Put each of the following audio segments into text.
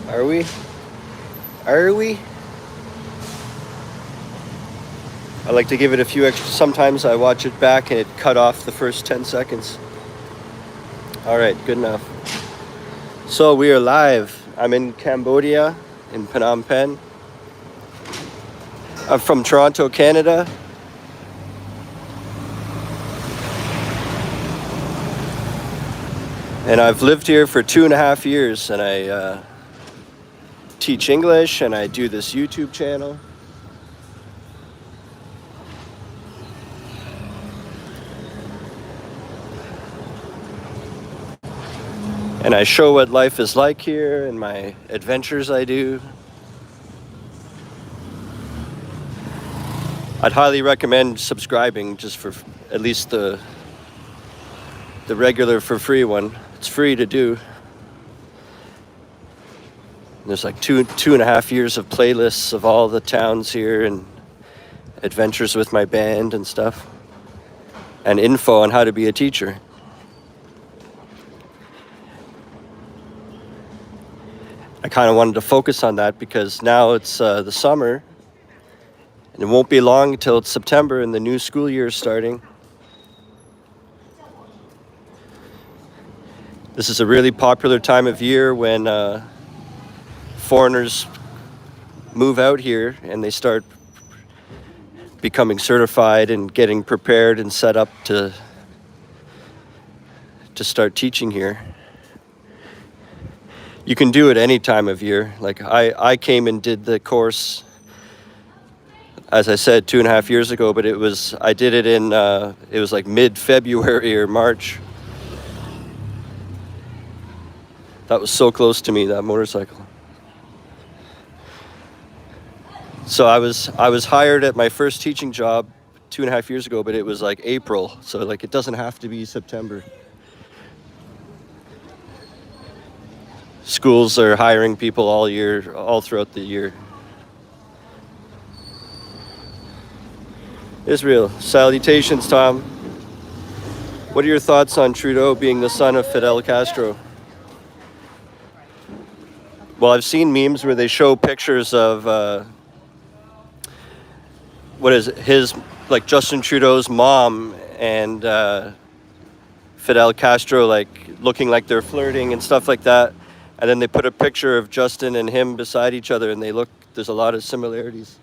Are we? Are we? I like to give it a few extra. Sometimes I watch it back and it cut off the first 10 seconds. All right, good enough. So we are live. I'm in Cambodia, in Phnom Penh. I'm from Toronto, Canada. And I've lived here for 2.5 years, and I teach English, and I do this YouTube channel. And I show what life is like here and my adventures I do. I'd highly recommend subscribing just for at least the regular for free one. It's free to do. There's like 2.5 years of playlists of all the towns here and adventures with my band and stuff, and info on how to be a teacher. I kind of wanted to focus on that because now it's the summer, and it won't be long until it's September and the new school year is starting. This is a really popular time of year when foreigners move out here and they start becoming certified and getting prepared and set up to start teaching here. You can do it any time of year. Like I came and did the course, as I said, 2.5 years ago, but I did it in, it was like mid-February or March. That was so close to me, that motorcycle. So I was hired at my first teaching job 2.5 years ago, but it was like April. So like it doesn't have to be September. Schools are hiring people all year, all throughout the year. Israel, salutations, Tom. What are your thoughts on Trudeau being the son of Fidel Castro? Well, I've seen memes where they show pictures of like Justin Trudeau's mom and Fidel Castro like looking like they're flirting and stuff like that. And then they put a picture of Justin and him beside each other and there's a lot of similarities.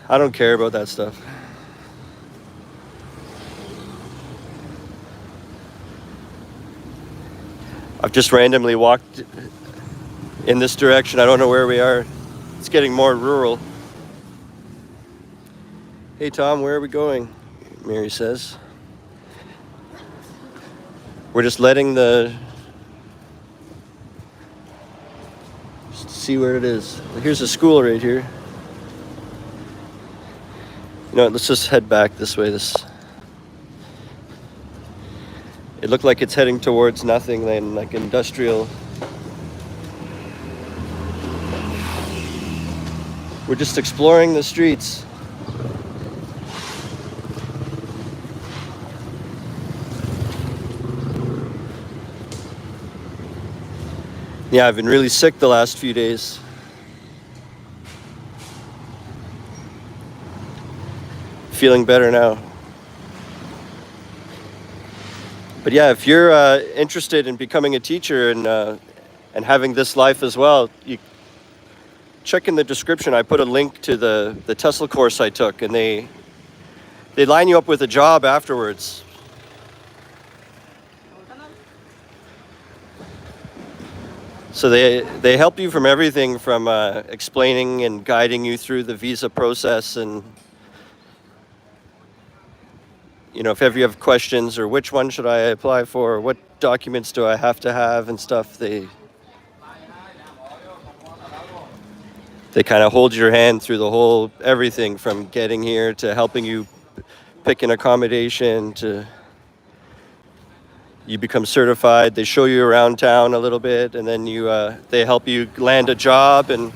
I don't care about that stuff. I've just randomly walked in this direction. I don't know where we are. It's getting more rural. Hey Tom, where are we going? Mary says. We're just letting just see where it is. Here's a school right here. You know what, let's just head back this way. It looked like it's heading towards nothing then, like industrial. We're just exploring the streets. Yeah, I've been really sick the last few days. Feeling better now. But yeah, if you're interested in becoming a teacher and having this life as well, you check in the description. I put a link to the TEFL course I took, and they line you up with a job afterwards. So they help you from everything from explaining and guiding you through the visa process, and you know, if ever you have questions or which one should I apply for, or what documents do I have to have and stuff, they kind of hold your hand through the whole everything from getting here to helping you pick an accommodation to you become certified. They show you around town a little bit, and then they help you land a job, and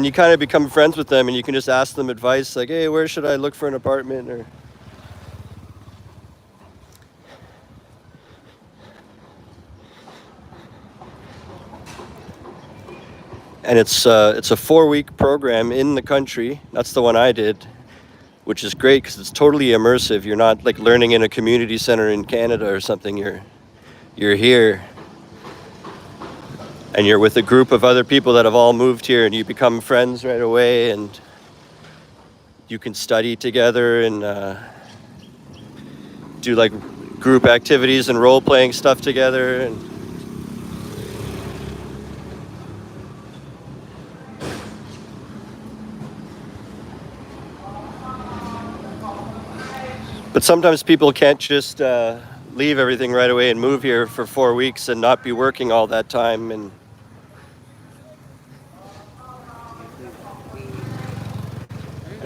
you kind of become friends with them, and you can just ask them advice like, hey, where should I look for an apartment? Or and it's a 4-week program in the country. That's the one I did, which is great because it's totally immersive. You're not like learning in a community center in Canada or something. You're here, and you're with a group of other people that have all moved here, and you become friends right away, and you can study together and do like group activities and role-playing stuff together. And but sometimes people can't just leave everything right away and move here for 4 weeks and not be working all that time. And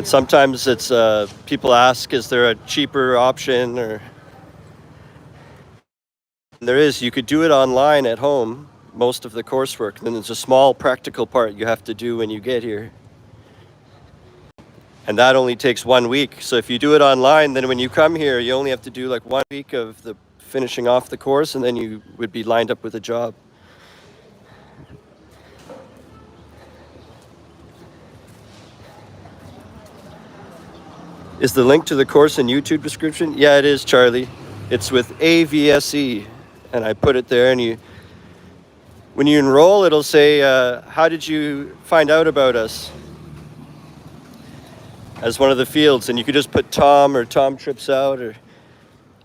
sometimes it's people ask, is there a cheaper option? Or there is. You could do it online at home, most of the coursework. Then there's a small practical part you have to do when you get here. And that only takes 1 week. So if you do it online, then when you come here, you only have to do like 1 week of the finishing off the course, and then you would be lined up with a job. Is the link to the course in YouTube description? Yeah, it is, Charlie. It's with AVSE, and I put it there. And when you enroll, it'll say, how did you find out about us? As one of the fields, and you could just put Tom or Tom Trips Out, or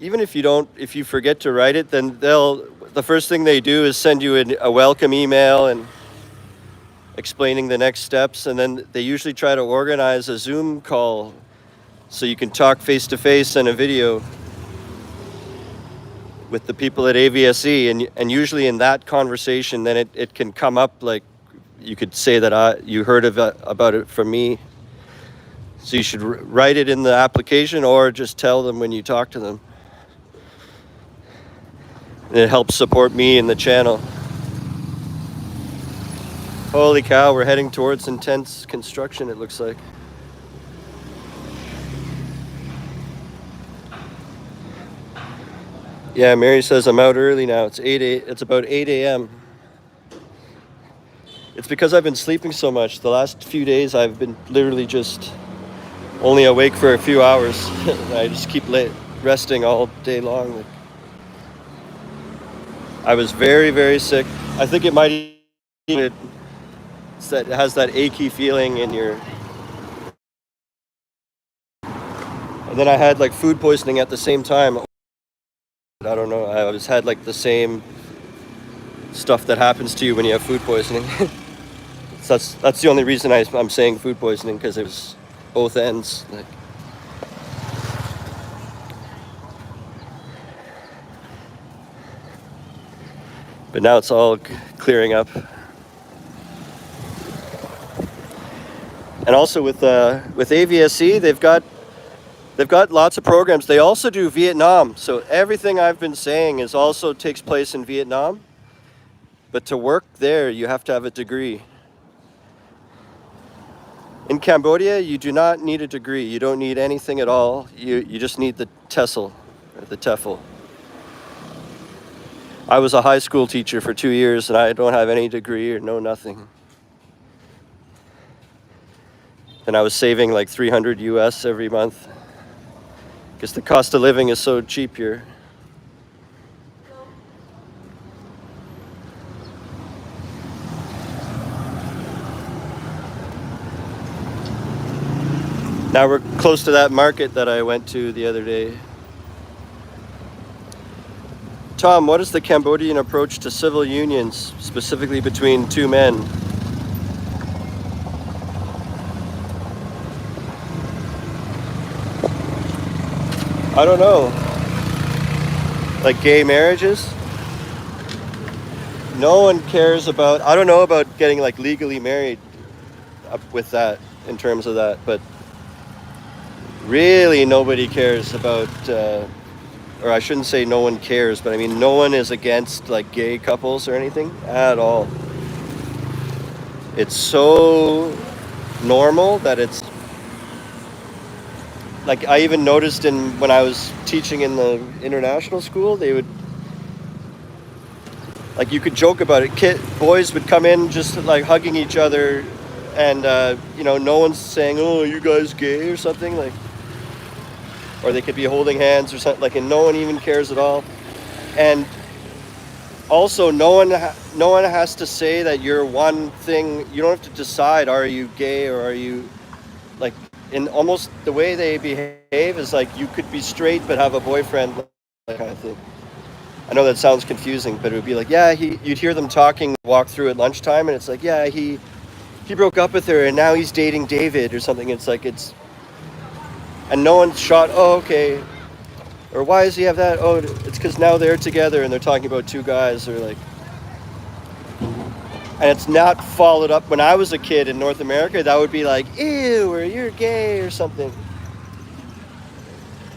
even if you forget to write it, then the first thing they do is send you a welcome email and explaining the next steps, and then they usually try to organize a Zoom call so you can talk face to face and a video with the people at AVSE, and usually in that conversation, then it can come up like you could say that you heard about it from me. So you should write it in the application or just tell them when you talk to them. And it helps support me and the channel. Holy cow, we're heading towards intense construction, it looks like. Yeah, Mary says I'm out early now. It's about 8 a.m. It's because I've been sleeping so much. The last few days I've been literally just only awake for a few hours. I just keep resting all day long. I was very, very sick. I think it might it has that achy feeling in your. And then I had like food poisoning at the same time. I don't know. I just had like the same stuff that happens to you when you have food poisoning. So that's the only reason I'm saying food poisoning, because it was both ends. But now it's all clearing up. And also with AVSE, they've got lots of programs. They also do Vietnam. So everything I've been saying also takes place in Vietnam. But to work there, you have to have a degree. In Cambodia, you do not need a degree. You don't need anything at all. You just need the TESL, or the TEFL. I was a high school teacher for 2 years, and I don't have any degree or nothing. And I was saving like $300 US every month, because the cost of living is so cheap here. Now we're close to that market that I went to the other day. Tom, what is the Cambodian approach to civil unions, specifically between two men? I don't know. Like gay marriages? No one cares about, I don't know about getting like legally married up with that, in terms of that, but really nobody cares about, or I shouldn't say no one cares, but I mean no one is against like gay couples or anything at all. It's so normal that it's, like I even noticed when I was teaching in the international school, like you could joke about it. Boys would come in just like hugging each other, and you know, no one's saying, "Oh, are you guys gay?" or something like, or they could be holding hands or something like, and no one even cares at all. And also, no one has to say that you're one thing. You don't have to decide, are you gay or are you, like, in almost the way they behave is like you could be straight but have a boyfriend, like, kind of thing. I know that sounds confusing, but it would be like, yeah, you'd hear them talking, walk through at lunchtime, and it's like, yeah, he broke up with her and now he's dating David or something. It's like, and no one's shot, oh, okay. Or why does he have that? Oh, it's because now they're together and they're talking about two guys, or like, and it's not followed up. When I was a kid in North America, that would be like, ew, or you're gay or something.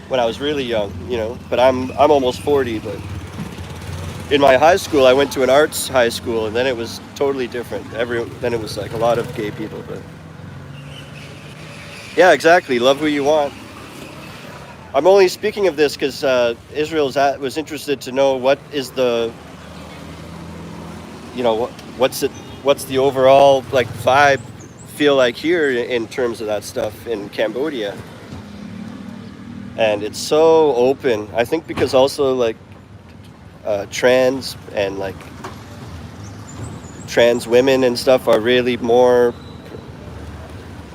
When I was really young, you know, but I'm almost 40, but in my high school, I went to an arts high school, and then it was totally different. Then it was like a lot of gay people, but yeah, exactly. Love who you want. I'm only speaking of this because Israel was interested to know what is the, you know, what's the overall like vibe feel like here in terms of that stuff in Cambodia. And it's so open. I think because also like trans and like trans women and stuff are really more,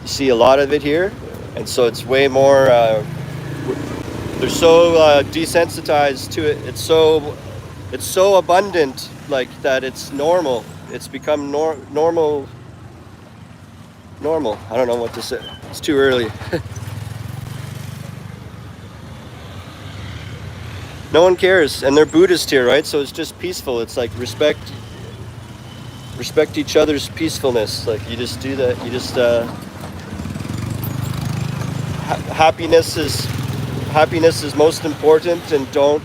you see a lot of it here, and so it's way more they're so desensitized to it. It's so abundant, like that it's normal. It's become normal. I don't know what to say. It's too early. No one cares, and they're Buddhist here, right? So it's just peaceful. It's like respect each other's peacefulness. Like you just do that. You just happiness is most important, and don't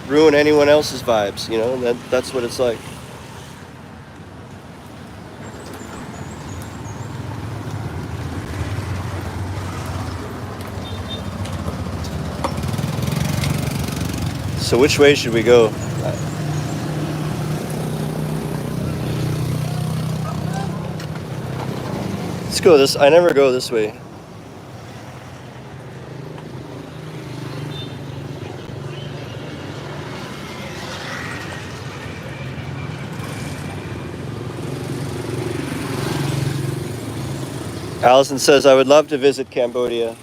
ruin anyone else's vibes. You know, and that's what it's like. So which way should we go? Let's go this. I never go this way. Allison says, I would love to visit Cambodia.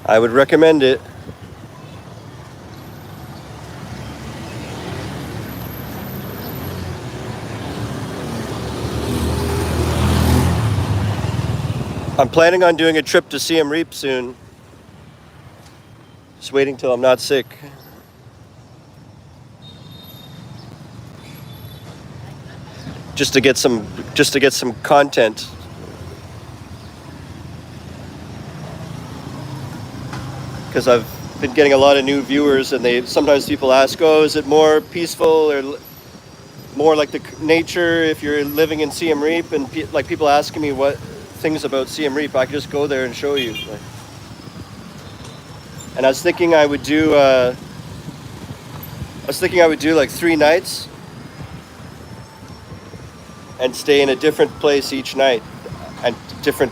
I would recommend it. I'm planning on doing a trip to Siem Reap soon. Just waiting till I'm not sick. Just to get some content. Because I've been getting a lot of new viewers, and sometimes people ask, oh, is it more peaceful or more like the nature if you're living in Siem Reap? And like people asking me what things about Siem Reap, I could just go there and show you. And I was thinking I would do like 3 nights and stay in a different place each night, and different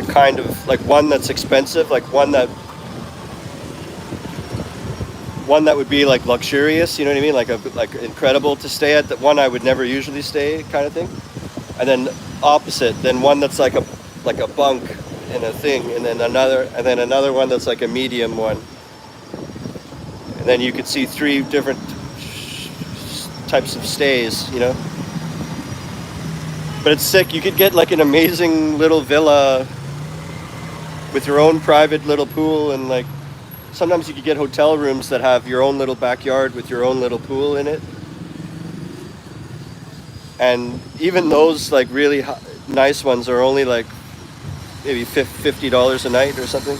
kind of, like one that's expensive, like one that would be like luxurious, you know what I mean, like incredible to stay at, that one I would never usually stay, kind of thing. And then opposite, then one that's like a bunk and a thing, and then another one that's like a medium one. And then you could see 3 different types of stays, you know. But it's sick. You could get like an amazing little villa with your own private little pool, and like sometimes you could get hotel rooms that have your own little backyard with your own little pool in it. And even those like really nice ones are only like maybe $50 a night or something.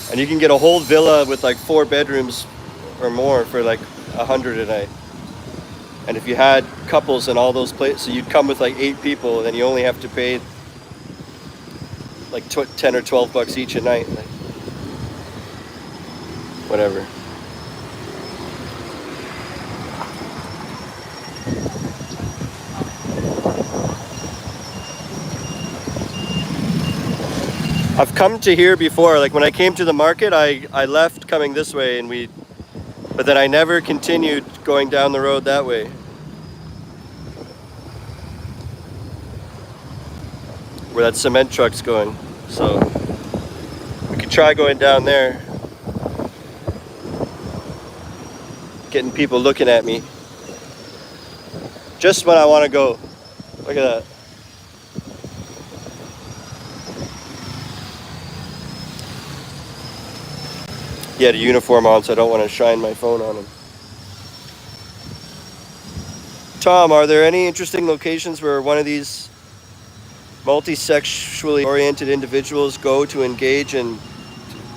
And you can get a whole villa with like 4 bedrooms or more for like $100 a night. And if you had couples in all those places, so you'd come with like 8 people, and then you only have to pay like 10 or $12 each a night. Like, whatever. I've come to here before, like when I came to the market, I left coming this way but then I never continued going down the road that way. Where that cement truck's going. So we could try going down there. Getting people looking at me. Just when I want to go. Look at that. He had a uniform on, so I don't want to shine my phone on him. Tom, are there any interesting locations where one of these multi-sexually oriented individuals go to engage in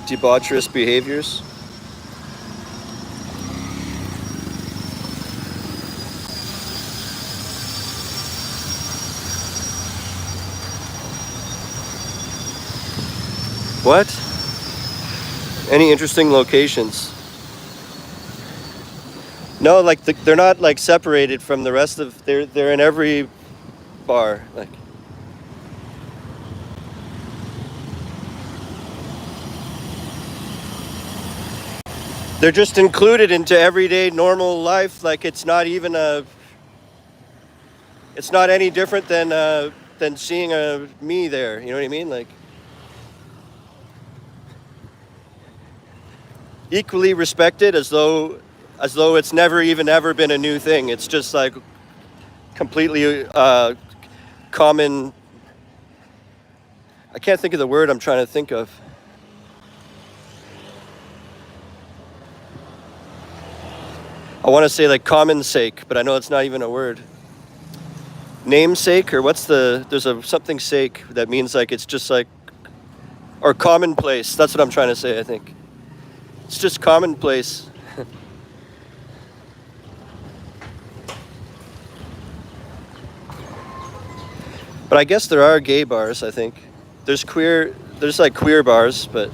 debaucherous behaviors? What? Any interesting locations? No, like they're not like separated from the rest of. They're in every bar. Like they're just included into everyday normal life. Like it's not even a. It's not any different than seeing a me there. You know what I mean? Like. Equally respected as though it's never even ever been a new thing. It's just like completely common. I can't think of the word I'm trying to think of. I want to say like common sake, but I know it's not even a word. Namesake, or there's a something sake that means like it's just like, or commonplace. That's what I'm trying to say, I think. It's just commonplace. But I guess there are gay bars, I think. There's like queer bars, but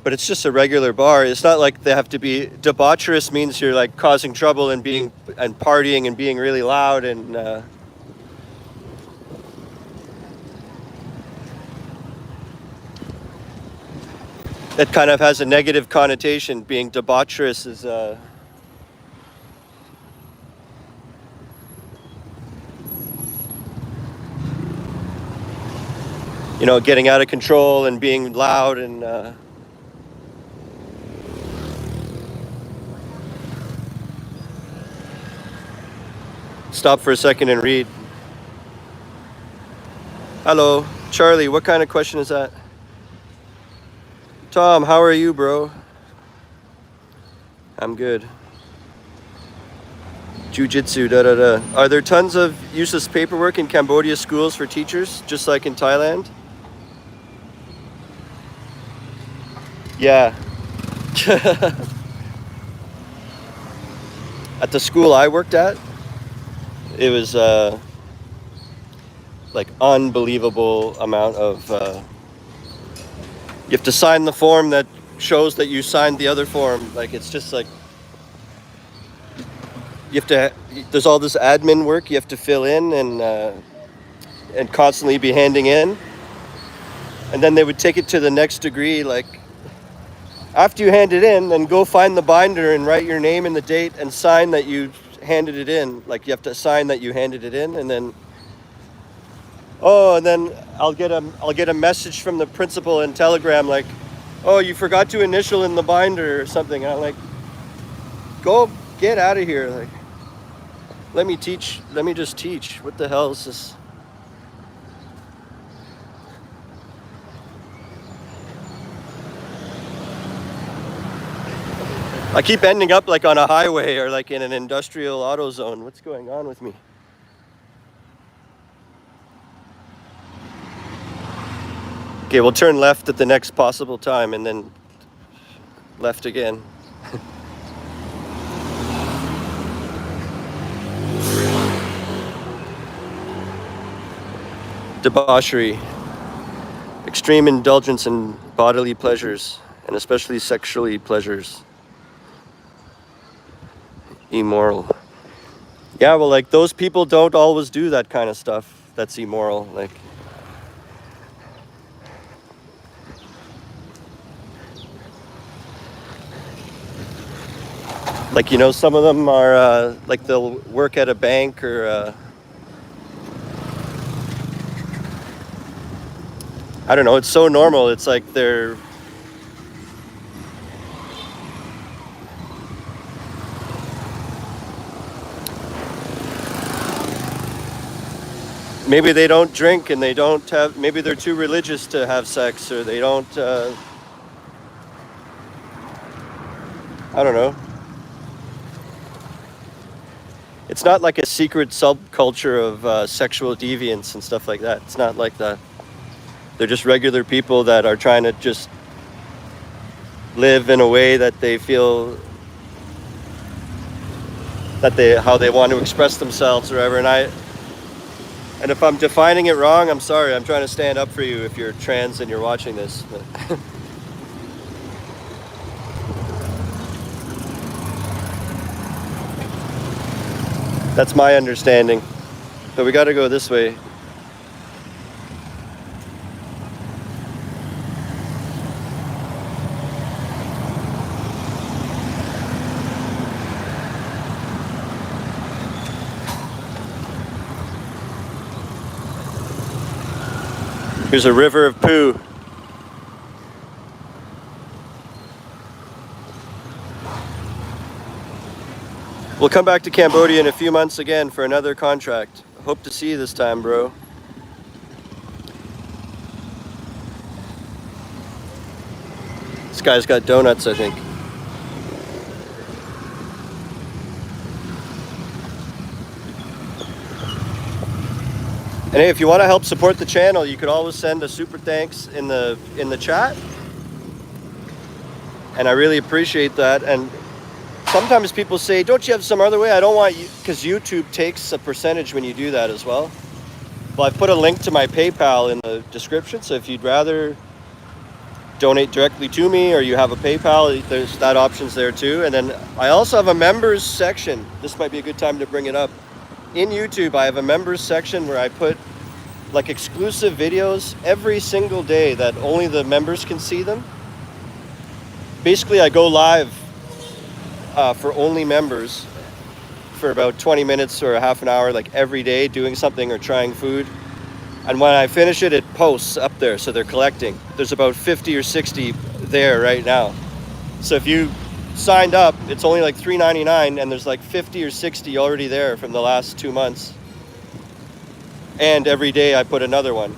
it's just a regular bar. It's not like they have to be debaucherous means you're like causing trouble and partying and being really loud and it kind of has a negative connotation. Being debaucherous is getting out of control and being loud and stop for a second and read. Hello, Charlie, what kind of question is that? Tom, how are you, bro? I'm good. Jiu-jitsu, da-da-da. Are there tons of useless paperwork in Cambodia schools for teachers, just like in Thailand? Yeah. At the school I worked at, it was like unbelievable amount of you have to sign the form that shows that you signed the other form. Like it's just like there's all this admin work you have to fill in and constantly be handing in, and then they would take it to the next degree. Like after you hand it in, then go find the binder and write your name and the date and sign that you handed it in. Like you have to sign that you handed it in, and then and then I'll get a message from the principal in Telegram like, oh, you forgot to initial in the binder or something. And I'm like, go get out of here. Like, let me just teach. What the hell is this? I keep ending up like on a highway or like in an industrial auto zone. What's going on with me? Okay, we'll turn left at the next possible time and then left again. Debauchery, extreme indulgence in bodily pleasures. and especially sexually pleasures. Immoral. Yeah, well, like those people don't always do that kind of stuff that's immoral. Like you know, some of them are like they'll work at a bank or I don't know. It's so normal. It's like they're maybe they don't drink and they don't have. Maybe they're too religious to have sex, or they don't. I don't know. It's not like a secret subculture of sexual deviance and stuff like that. It's not like that. They're just regular people that are trying to just live in a way that they feel that how they want to express themselves or whatever. And if I'm defining it wrong, I'm sorry. I'm trying to stand up for you if you're trans and you're watching this. That's my understanding. But we got to go this way. Here's a river of poo. We'll come back to Cambodia in a few months again for another contract. Hope to see you this time, bro. This guy's got donuts, I think. And hey, if you want to help support the channel, you could always send a super thanks in the chat. And I really appreciate that. And sometimes people say, don't you have some other way? I don't want you, because YouTube takes a percentage when you do that as well. Well, I've put a link to my PayPal in the description, so if you'd rather donate directly to me or you have a PayPal, there's that option's there too. And then I also have a members section. This might be a good time to bring it up. In YouTube, I have a members section where I put like exclusive videos every single day that only the members can see them. Basically, I go live for only members for about 20 minutes or a half an hour, like every day, doing something or trying food. And when I finish it, it posts up there, so they're collecting. There's about 50 or 60 there right now. So if you signed up, it's only like $3.99, and there's like 50 or 60 already there from the last 2 months. And every day I put another one.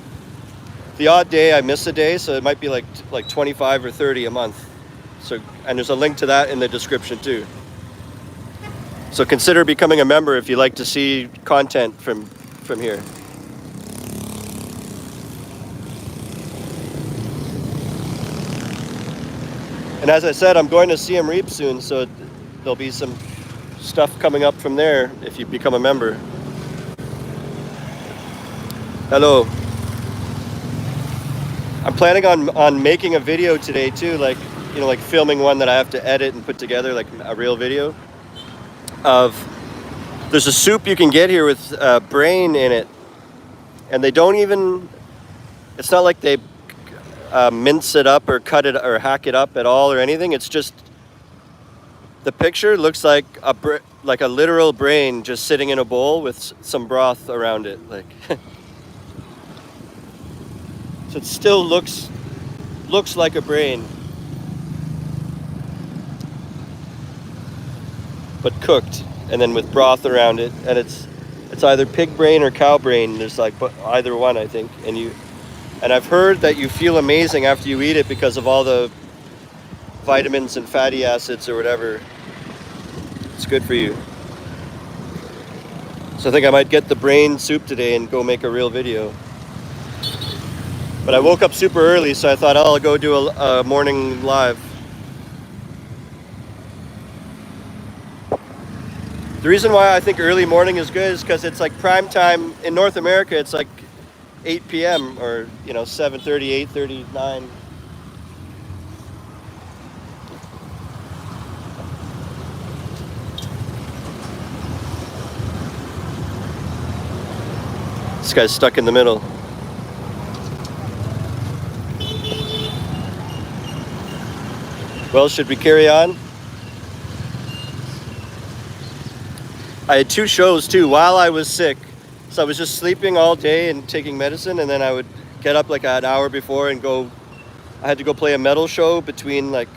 The odd day I miss a day, so it might be like 25 or 30 a month. So, and there's a link to that in the description too. So consider becoming a member if you like to see content from here. And as I said, I'm going to Siem Reap soon, so there'll be some stuff coming up from there if you become a member. Hello. I'm planning on making a video today too, like filming one that I have to edit and put together, like a real video there's a soup you can get here with brain in it, and they don't even, it's not like they mince it up or cut it or hack it up at all or anything. It's just, the picture looks like a literal brain just sitting in a bowl with some broth around it, like. So it still looks like a brain, but cooked, and then with broth around it, and it's either pig brain or cow brain. There's like either one, I think. And I've heard that you feel amazing after you eat it because of all the vitamins and fatty acids or whatever. It's good for you. So I think I might get the brain soup today and go make a real video. But I woke up super early, so I thought, I'll go do a morning live. The reason why I think early morning is good is because it's like prime time in North America. It's like 8 p.m. or 7:30, 8:30, 9. guy's stuck in the middle. Well, should we carry on? I had 2 shows too while I was sick. So I was just sleeping all day and taking medicine, and then I would get up like an hour before and go. I had to go play a metal show between like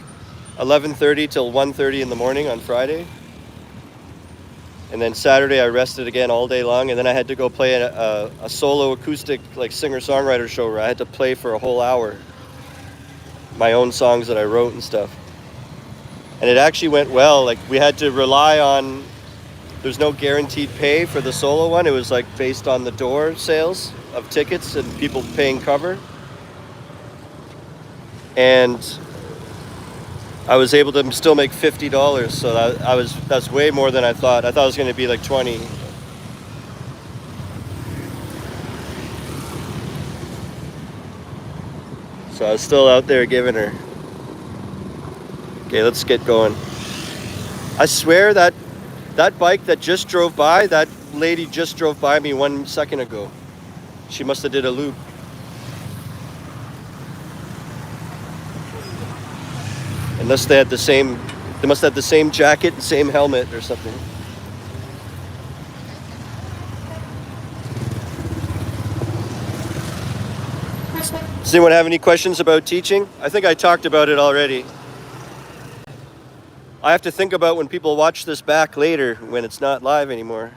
11:30 till 1:30 in the morning on Friday. And then Saturday I rested again all day long, and then I had to go play a solo acoustic like singer-songwriter show where I had to play for a whole hour my own songs that I wrote and stuff. And it actually went well. Like we had to rely on, there's no guaranteed pay for the solo one. It was like based on the door sales of tickets and people paying cover. And I was able to still make $50, so that's way more than I thought. I thought it was going to be like 20. So I was still out there giving her. Okay, let's get going. I swear that bike that just drove by, that lady just drove by me 1 second ago. She must have did a loop. Unless they must have the same jacket and same helmet or something. Does anyone have any questions about teaching? I think I talked about it already. I have to think about when people watch this back later when it's not live anymore.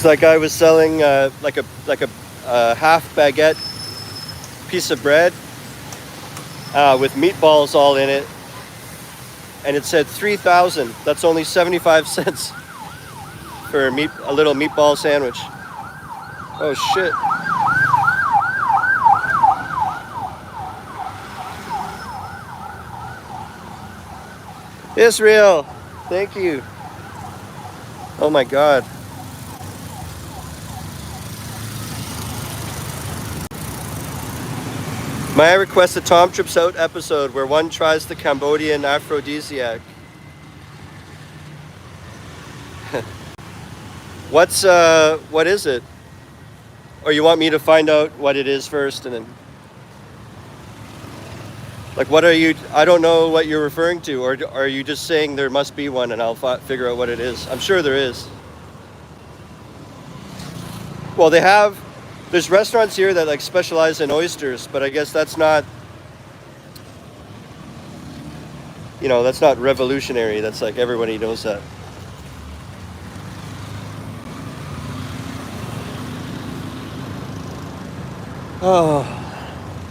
That guy was selling like a half baguette piece of bread with meatballs all in it, and it said 3,000. That's only 75 cents for a little meatball sandwich. Oh shit. Israel, thank you. Oh my God. May I request a Tom Trips Out episode where one tries the Cambodian aphrodisiac? What is it? Or you want me to find out what it is first and then? Like what are you, I don't know what you're referring to, or are you just saying there must be one and I'll figure out what it is? I'm sure there is. Well, there's restaurants here that like specialize in oysters, but I guess that's not, that's not revolutionary. That's like everybody knows that. Oh,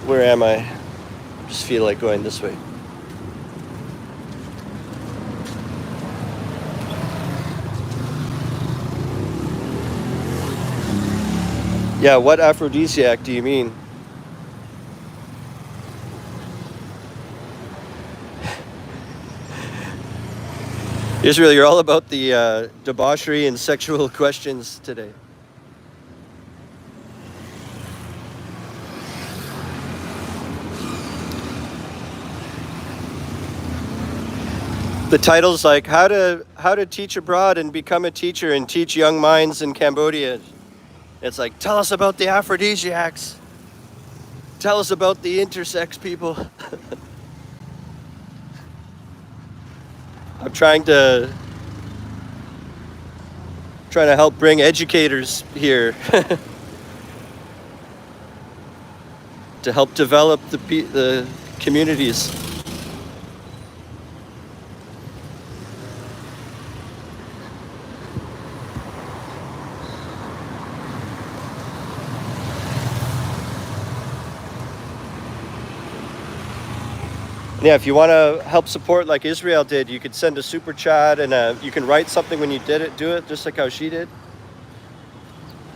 where am I? I just feel like going this way. Yeah, what aphrodisiac do you mean? Israel, you're all about the debauchery and sexual questions today. The title's like how to teach abroad and become a teacher and teach young minds in Cambodia. It's like, tell us about the aphrodisiacs. Tell us about the intersex people. I'm trying to trying to help bring educators here to help develop the communities. Yeah, if you want to help support like Israel did, you could send a super chat and you can write something when you do it, just like how she did.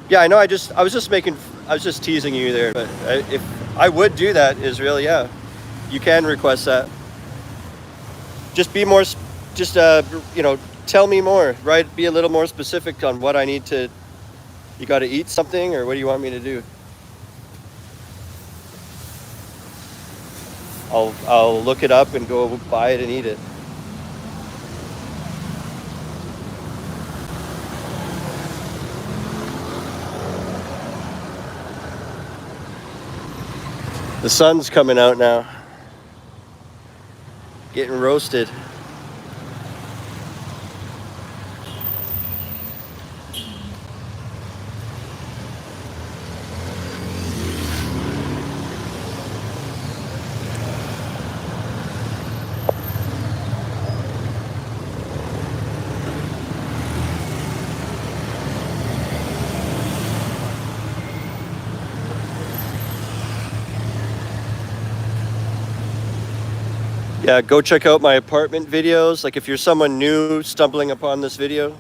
Yeah, I know. I was just teasing you there. But if I would do that, Israel, yeah, you can request that. Just be more, tell me more, right? Be a little more specific on what I need to. You got to eat something, or what do you want me to do? I'll look it up and go buy it and eat it. The sun's coming out now. Getting roasted. Yeah, go check out my apartment videos. Like if you're someone new stumbling upon this video,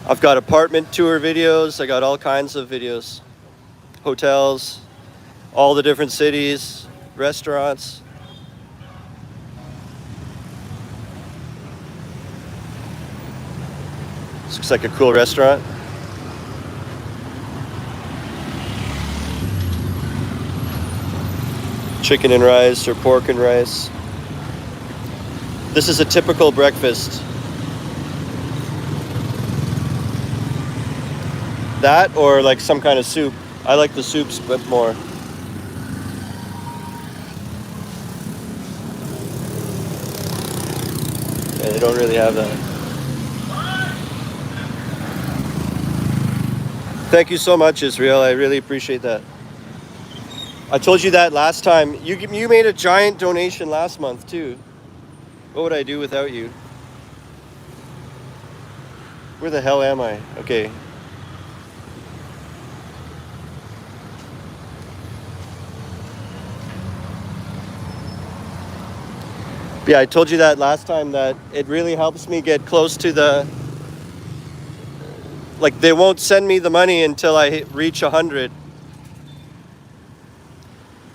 I've got apartment tour videos. I got all kinds of videos. Hotels, all the different cities, restaurants. This looks like a cool restaurant. Chicken and rice or pork and rice. This is a typical breakfast. That or like some kind of soup. I like the soups a bit more. Yeah, they don't really have that. Thank you so much, Israel. I really appreciate that. I told you that last time. You made a giant donation last month too. What would I do without you? Where the hell am I? Okay. Yeah, I told you that last time, that it really helps me get close to the... Like, they won't send me the money until I reach 100.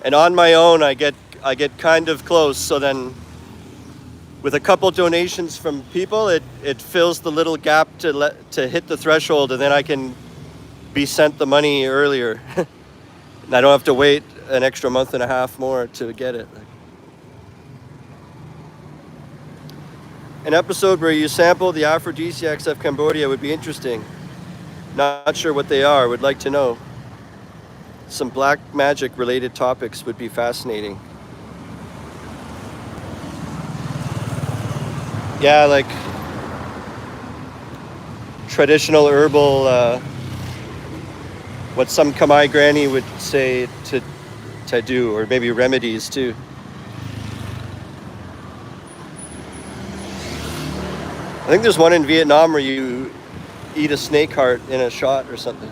And on my own, I get kind of close. So then, with a couple donations from people, it fills the little gap to hit the threshold, and then I can be sent the money earlier. And I don't have to wait an extra month and a half more to get it. An episode where you sample the aphrodisiacs of Cambodia would be interesting. Not sure what they are, would like to know. Some black magic related topics would be fascinating. Yeah, like traditional herbal, what some Khmer granny would say to do, or maybe remedies too. I think there's one in Vietnam where you eat a snake heart in a shot or something.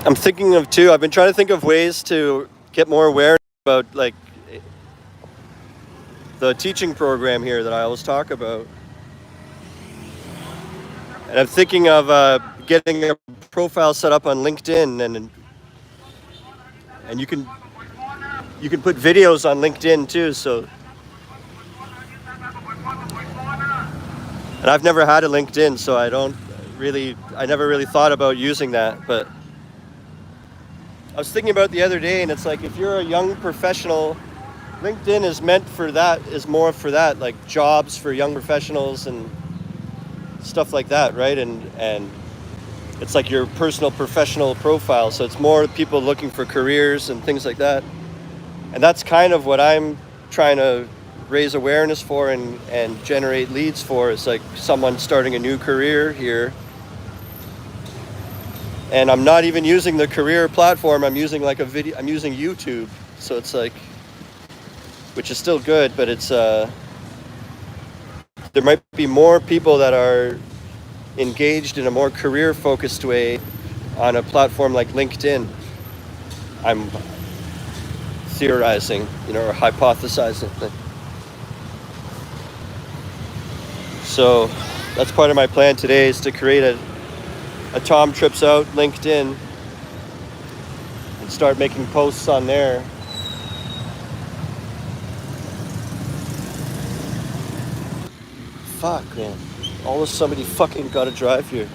I'm thinking of I've been trying to think of ways to get more awareness about like the teaching program here that I always talk about. And I'm thinking of getting a profile set up on LinkedIn, and you can put videos on LinkedIn too. So, and I've never had a LinkedIn, so I never really thought about using that, but I was thinking about it the other day, and it's like if you're a young professional, LinkedIn is meant for that, is more for that, like jobs for young professionals and stuff like that, right? And it's like your personal professional profile, so it's more people looking for careers and things like that. And that's kind of what I'm trying to raise awareness for and generate leads for. It's like someone starting a new career here. And I'm not even using the career platform. I'm using like a video. I'm using YouTube. So it's like, which is still good, but it's there might be more people that are engaged in a more career-focused way on a platform like LinkedIn. I'm theorizing, or hypothesizing. So that's part of my plan today, is to create a Tom Trips Out LinkedIn and start making posts on there. Fuck, man. Almost somebody fucking gotta drive here.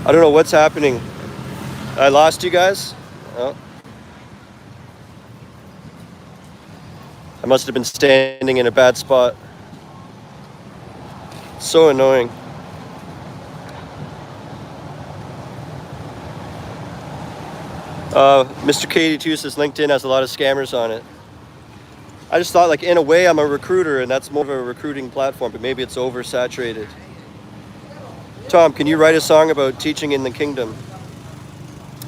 I don't know what's happening. I lost you guys? Oh. I must have been standing in a bad spot. So annoying. Mr. K82 says LinkedIn has a lot of scammers on it. I just thought, like, in a way, I'm a recruiter, and that's more of a recruiting platform, but maybe it's oversaturated. Tom, can you write a song about teaching in the kingdom?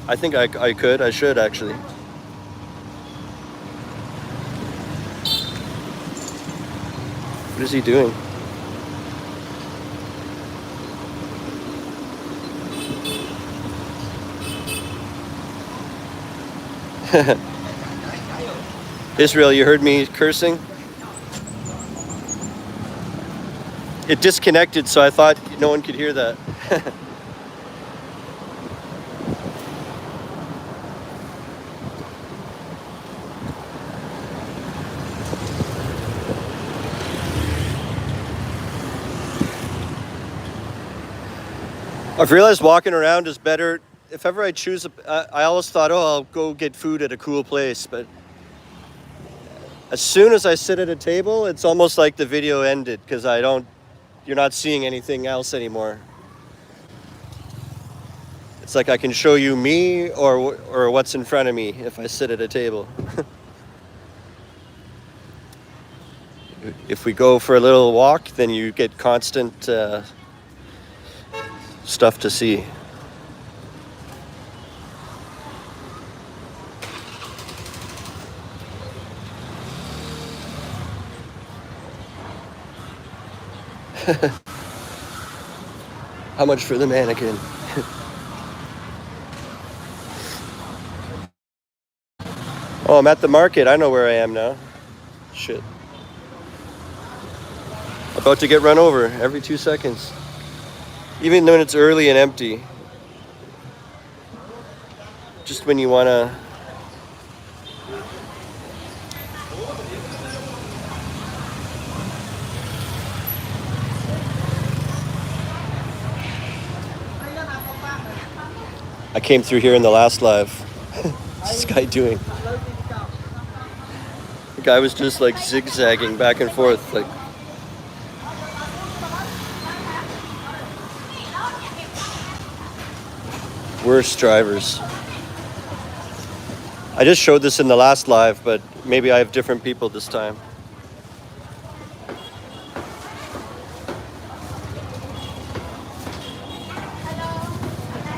I think I could. I should, actually. What is he doing? Israel, you heard me cursing? It disconnected, so I thought no one could hear that. I've realized walking around is better. If ever I choose, I always thought, oh, I'll go get food at a cool place. But as soon as I sit at a table, it's almost like the video ended, because you're not seeing anything else anymore. It's like I can show you me or what's in front of me if I sit at a table. If we go for a little walk, then you get constant stuff to see. How much for the mannequin? Oh, I'm at the market. I know where I am now. Shit. About to get run over every 2 seconds. Even when it's early and empty. Just when you want to... I came through here in the last live. What's this guy doing? The guy was just like zigzagging back and forth, like... Worst drivers. I just showed this in the last live, but maybe I have different people this time.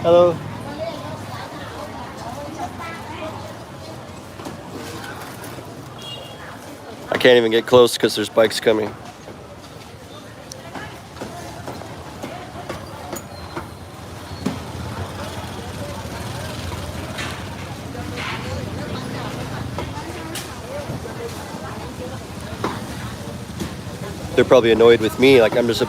Hello. I can't even get close because there's bikes coming. They're probably annoyed with me, like I'm just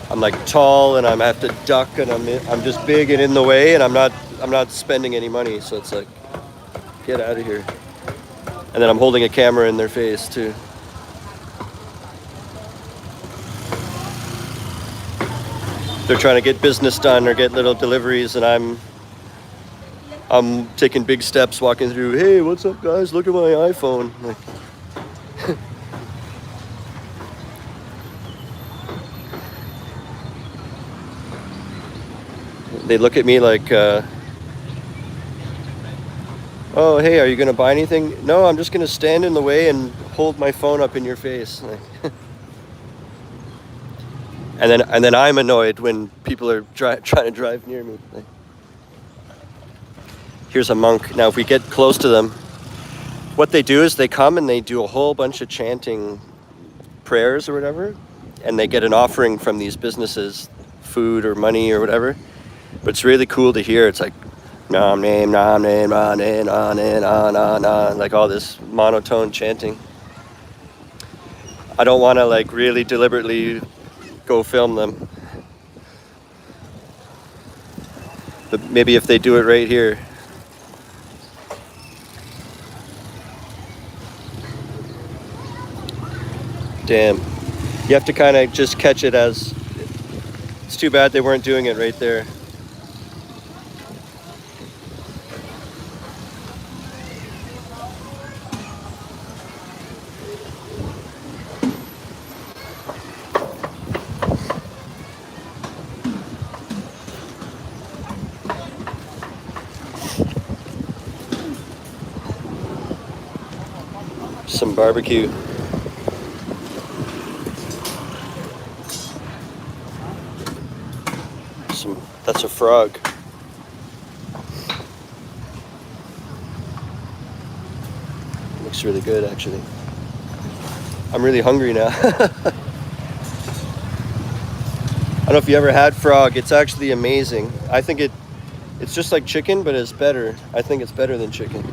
I'm like tall and I have to duck and I'm just big and in the way, and I'm not spending any money, so it's like, get out of here. And then I'm holding a camera in their face too. They're trying to get business done or get little deliveries, and I'm taking big steps walking through. Hey, what's up, guys? Look at my iPhone. Like, they look at me like, oh, hey, are you gonna buy anything? No, I'm just gonna stand in the way and hold my phone up in your face. Like, and then I'm annoyed when people are trying to drive near me. Like, here's a monk. Now, if we get close to them, what they do is they come and they do a whole bunch of chanting prayers or whatever, and they get an offering from these businesses, food or money or whatever. But it's really cool to hear. It's like nam name nam name na na na na na na, like all this monotone chanting. I don't want to like really deliberately go film them, but maybe if they do it right here. Damn, you have to kind of just catch it as, it's too bad they weren't doing it right there. Some barbecue. That's a frog. Looks really good, actually. I'm really hungry now. I don't know if you ever had frog. It's actually amazing. I think it's just like chicken, but it's better. I think it's better than chicken.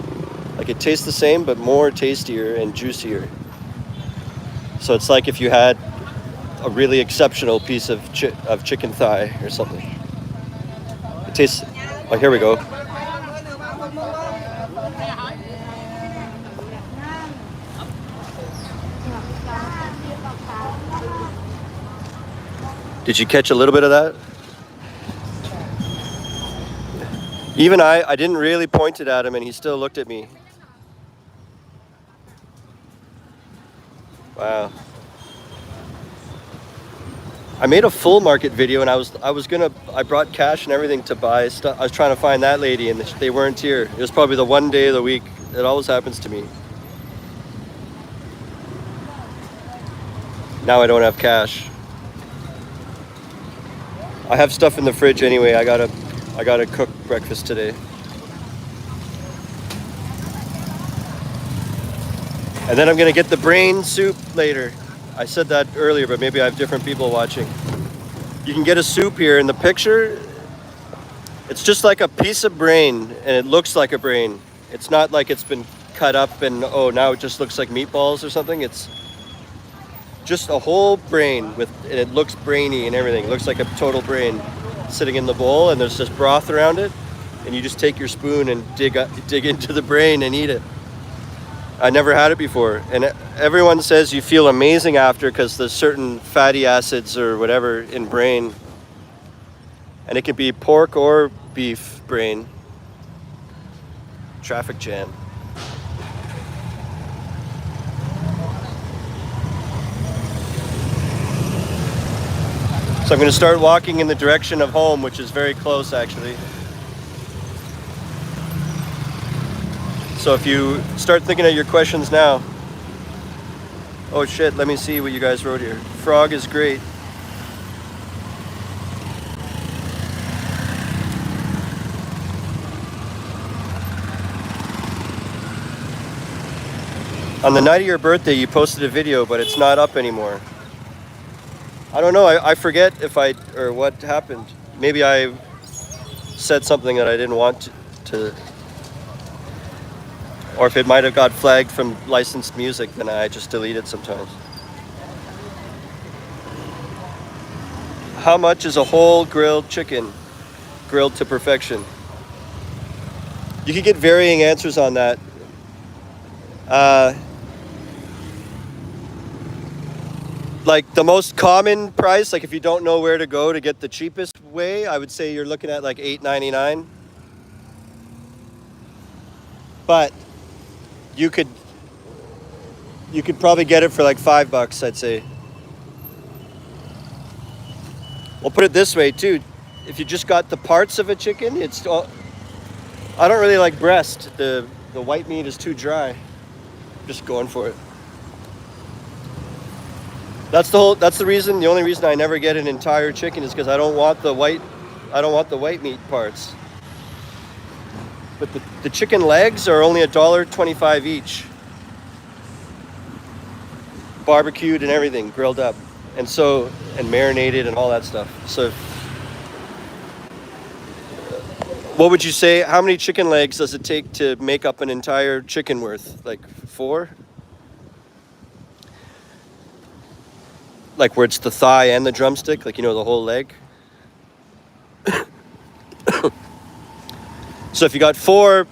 Like, it tastes the same, but more tastier and juicier. So it's like if you had a really exceptional piece of chicken thigh or something. It tastes. Oh, here we go. Did you catch a little bit of that? Even I didn't really point it at him, and he still looked at me. Wow. I made a full market video, and I brought cash and everything to buy stuff. I was trying to find that lady, and they weren't here. It was probably the one day of the week. It always happens to me. Now I don't have cash. I have stuff in the fridge anyway. I gotta cook breakfast today. And then I'm gonna get the brain soup later. I said that earlier, but maybe I have different people watching. You can get a soup here. In the picture, it's just like a piece of brain, and it looks like a brain. It's not like it's been cut up and, oh, now it just looks like meatballs or something. It's just a whole brain and it looks brainy and everything. It looks like a total brain sitting in the bowl, and there's just broth around it, and you just take your spoon and dig into the brain and eat it. I never had it before, and everyone says you feel amazing after because there's certain fatty acids or whatever in brain, and it can be pork or beef brain. Traffic jam. So I'm going to start walking in the direction of home, which is very close actually. So if you start thinking of your questions now. Oh shit, let me see what you guys wrote here. Frog is great. On the night of your birthday, you posted a video, but it's not up anymore. I don't know, I forget or what happened. Maybe I said something that I didn't want to, or if it might have got flagged from licensed music, then I just delete it sometimes. How much is a whole grilled chicken? Grilled to perfection. You could get varying answers on that. Like the most common price, like if you don't know where to go to get the cheapest way, I would say you're looking at like $8.99. But you could probably get it for like $5, I'd say. We'll put it this way too. If you just got the parts of a chicken, it's all, I don't really like breast. The white meat is too dry. Just going for it. That's the only reason I never get an entire chicken is because I don't want the white meat parts. But the chicken legs are only $1.25 each. Barbecued and everything, grilled up. And marinated and all that stuff. So what would you say, how many chicken legs does it take to make up an entire chicken worth? Like 4? Like where it's the thigh and the drumstick, like, the whole leg. So if you got 4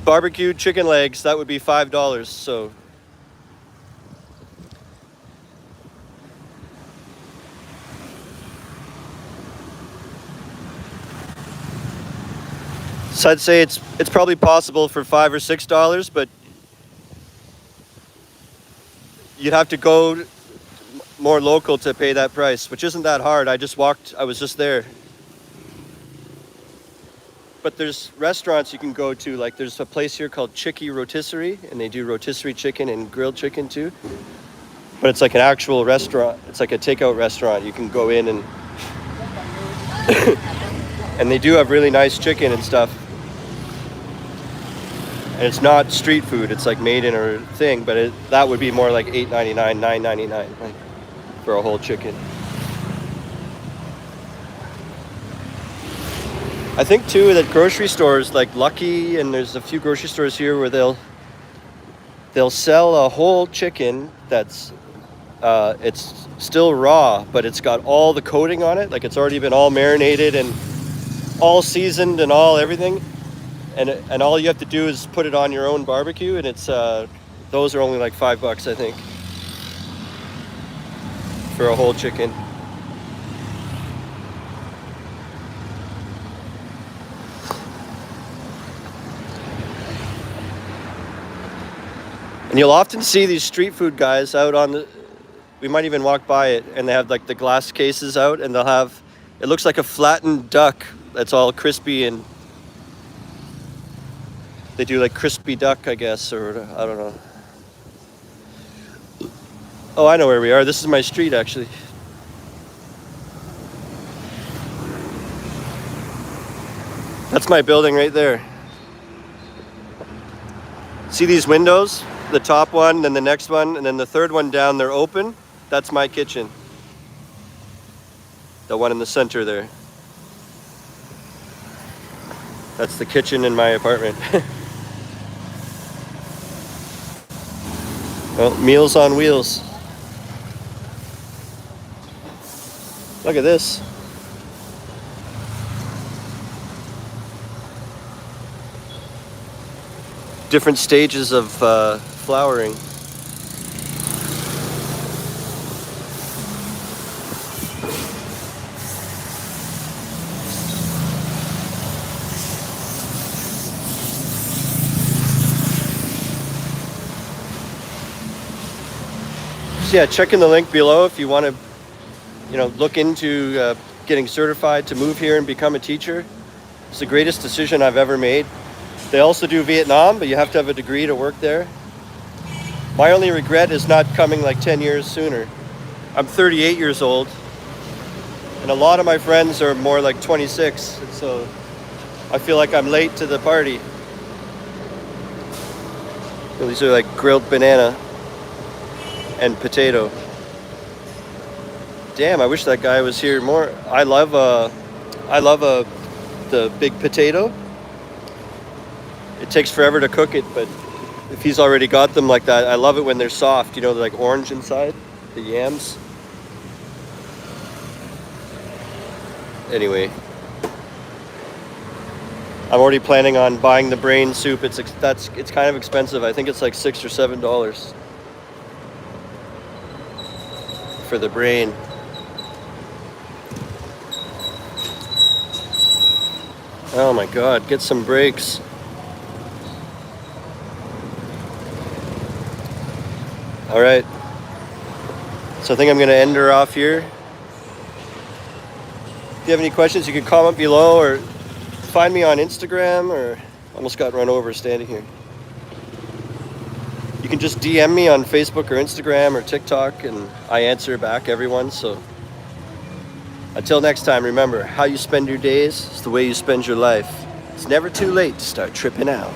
barbecued chicken legs, that would be $5. So I'd say it's probably possible for $5 or $6, but you'd have to go more local to pay that price, which isn't that hard. I was just there. But there's restaurants you can go to, like there's a place here called Chicky Rotisserie, and they do rotisserie chicken and grilled chicken too. But it's like an actual restaurant. It's like a takeout restaurant. You can go in and and they do have really nice chicken and stuff. And it's not street food. It's like made in a thing, but that would be more like $8.99, $9.99 like, for a whole chicken. I think too that grocery stores like Lucky, and there's a few grocery stores here where they'll sell a whole chicken that's it's still raw, but it's got all the coating on it, like it's already been all marinated and all seasoned and all everything. And all you have to do is put it on your own barbecue, and it's those are only like $5, I think, for a whole chicken. And you'll often see these street food guys out we might even walk by it, and they have like the glass cases out, and it looks like a flattened duck that's all crispy, and they do like crispy duck, I guess, or I don't know. Oh, I know where we are. This is my street, actually. That's my building right there. See these windows? The top one, then the next one, and then the third one down, they're open. That's my kitchen. The one in the center there. That's the kitchen in my apartment. Well, Meals on Wheels. Look at this. Different stages of flowering. So yeah, check in the link below if you want to, look into getting certified to move here and become a teacher. It's the greatest decision I've ever made. They also do Vietnam, but you have to have a degree to work there. My only regret is not coming like 10 years sooner. I'm 38 years old, and a lot of my friends are more like 26, and so I feel like I'm late to the party. These are like grilled banana and potato. Damn, I wish that guy was here more. I love the big potato. It takes forever to cook it, but if he's already got them like that, I love it when they're soft, they're like orange inside, the yams. Anyway, I'm already planning on buying the brain soup. It's kind of expensive. I think it's like $6 or $7 for the brain. Oh my God, get some breaks. All right. So I think I'm gonna end her off here. If you have any questions, you can comment below or find me on Instagram, or almost got run over standing here. You can just DM me on Facebook or Instagram or TikTok, and I answer back everyone. So until next time, remember, how you spend your days is the way you spend your life. It's never too late to start tripping out.